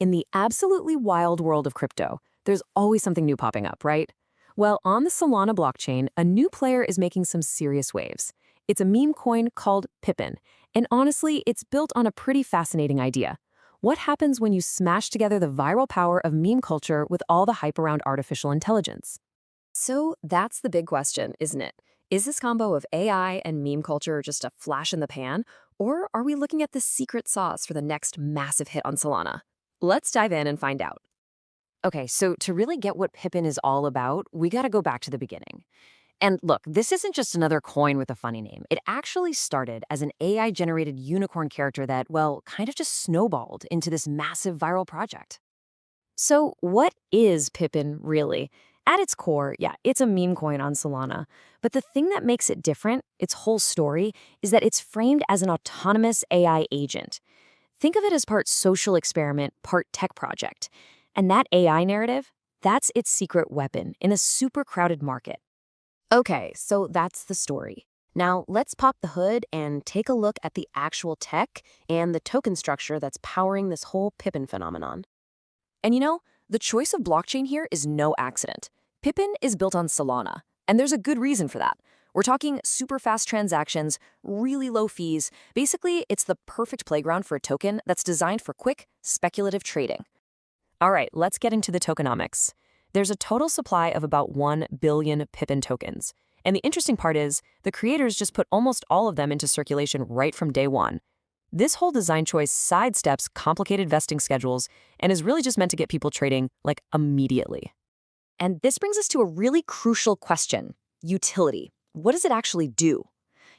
In the absolutely wild world of crypto, there's always something new popping up, right? Well, on the Solana blockchain, a new player is making some serious waves. It's a meme coin called Pippin, and honestly, it's built on a pretty fascinating idea. What happens when you smash together the viral power of meme culture with all the hype around artificial intelligence? So that's the big question, isn't it? Is this combo of AI and meme culture just a flash in the pan? Or are we looking at the secret sauce for the next massive hit on Solana? Let's dive in and find out. Okay, so to really get what Pippin is all about, we gotta go back to the beginning. And look, this isn't just another coin with a funny name. It actually started as an AI-generated unicorn character that, well, kind of just snowballed into this massive viral project. So what is Pippin really? At its core, yeah, it's a meme coin on Solana. But the thing that makes it different, its whole story, is that it's framed as an autonomous AI agent. Think of it as part social experiment, part tech project. And that AI narrative, that's its secret weapon in a super crowded market. Okay, so that's the story. Now, let's pop the hood and take a look at the actual tech and the token structure that's powering this whole Pippin phenomenon. And the choice of blockchain here is no accident. Pippin is built on Solana, and there's a good reason for that. We're talking super fast transactions, really low fees. Basically, it's the perfect playground for a token that's designed for quick, speculative trading. All right, let's get into the tokenomics. There's a total supply of about 1 billion Pippin tokens. And the interesting part is, the creators just put almost all of them into circulation right from day one. This whole design choice sidesteps complicated vesting schedules and is really just meant to get people trading, like, immediately. And this brings us to a really crucial question: utility. What does it actually do?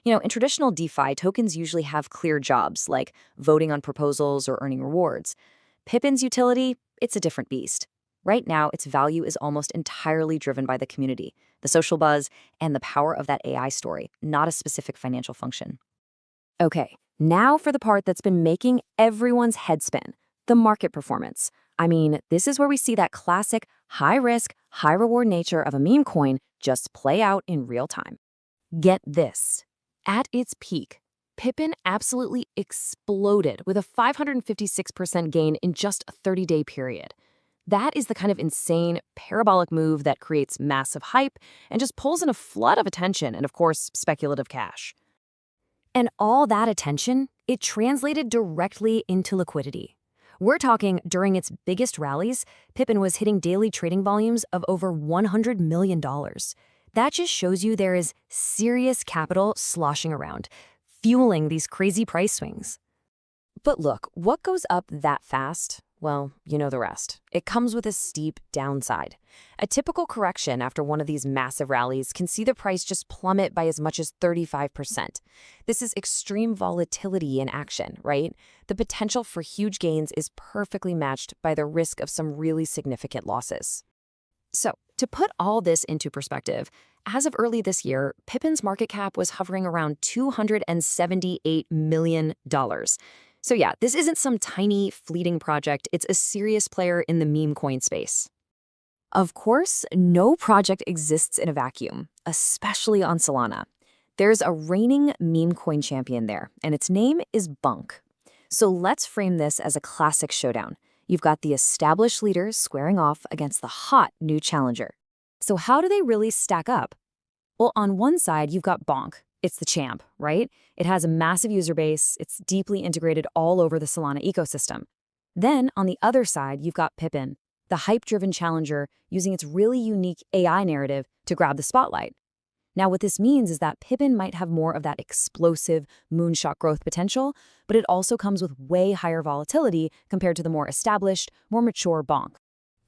In traditional DeFi, tokens usually have clear jobs, like voting on proposals or earning rewards. Pippin's utility, it's a different beast. Right now, its value is almost entirely driven by the community, the social buzz, and the power of that AI story, not a specific financial function. Okay, now for the part that's been making everyone's head spin: the market performance. I mean, this is where we see that classic high-risk, high-reward nature of a meme coin just play out in real time. Get this. At its peak, Pippin absolutely exploded with a 556% gain in just a 30-day period. That is the kind of insane, parabolic move that creates massive hype and just pulls in a flood of attention and, of course, speculative cash. And all that attention, it translated directly into liquidity. We're talking during its biggest rallies, Pippin was hitting daily trading volumes of over $100 million. That just shows you there is serious capital sloshing around, fueling these crazy price swings. But look, what goes up that fast? Well, you know the rest. It comes with a steep downside. A typical correction after one of these massive rallies can see the price just plummet by as much as 35%. This is extreme volatility in action, right? The potential for huge gains is perfectly matched by the risk of some really significant losses. So, to put all this into perspective, as of early this year, Pippin's market cap was hovering around $278 million. So yeah, this isn't some tiny, fleeting project. It's a serious player in the meme coin space. Of course, no project exists in a vacuum, especially on Solana. There's a reigning meme coin champion there, and its name is Bonk. So let's frame this as a classic showdown. You've got the established leaders squaring off against the hot new challenger. So how do they really stack up? Well, on one side, you've got Bonk. It's the champ, right? It has a massive user base. It's deeply integrated all over the Solana ecosystem. Then, on the other side, you've got Pippin, the hype-driven challenger using its really unique AI narrative to grab the spotlight. Now, what this means is that Pippin might have more of that explosive moonshot growth potential, but it also comes with way higher volatility compared to the more established, more mature Bonk.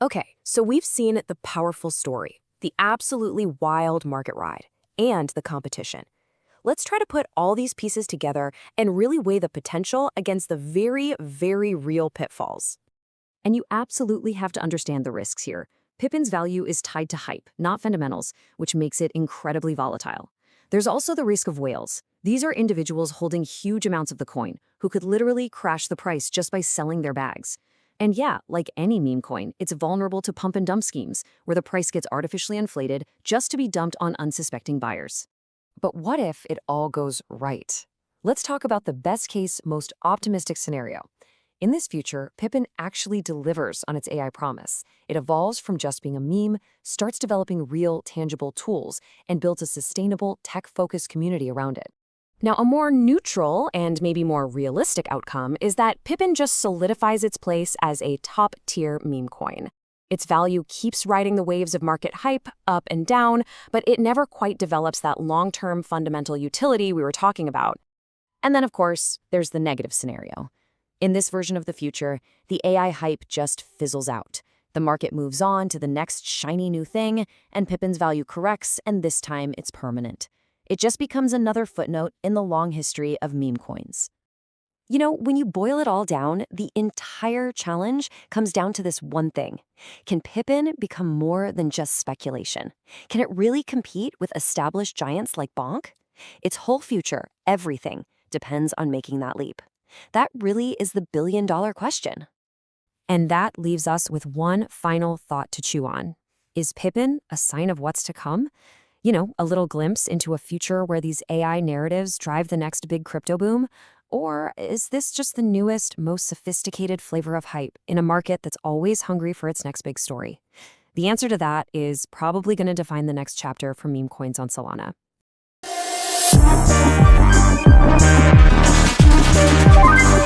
Okay, so we've seen the powerful story, the absolutely wild market ride, and the competition. Let's try to put all these pieces together and really weigh the potential against the very, very real pitfalls. And you absolutely have to understand the risks here. Pippin's value is tied to hype, not fundamentals, which makes it incredibly volatile. There's also the risk of whales. These are individuals holding huge amounts of the coin who could literally crash the price just by selling their bags. And yeah, like any meme coin, it's vulnerable to pump and dump schemes where the price gets artificially inflated just to be dumped on unsuspecting buyers. But what if it all goes right? Let's talk about the best case, most optimistic scenario. In this future, Pippin actually delivers on its AI promise. It evolves from just being a meme, starts developing real, tangible tools, and builds a sustainable, tech-focused community around it. Now, a more neutral and maybe more realistic outcome is that Pippin just solidifies its place as a top-tier meme coin. Its value keeps riding the waves of market hype up and down, but it never quite develops that long-term fundamental utility we were talking about. And then, of course, there's the negative scenario. In this version of the future, the AI hype just fizzles out. The market moves on to the next shiny new thing, and Pippin's value corrects, and this time it's permanent. It just becomes another footnote in the long history of meme coins. You know, when you boil it all down, the entire challenge comes down to this one thing. Can Pippin become more than just speculation? Can it really compete with established giants like Bonk? Its whole future, everything, depends on making that leap. That really is the billion-dollar question. And that leaves us with one final thought to chew on. Is Pippin a sign of what's to come? You know, a little glimpse into a future where these AI narratives drive the next big crypto boom? Or is this just the newest, most sophisticated flavor of hype in a market that's always hungry for its next big story? The answer to that is probably going to define the next chapter for meme coins on Solana.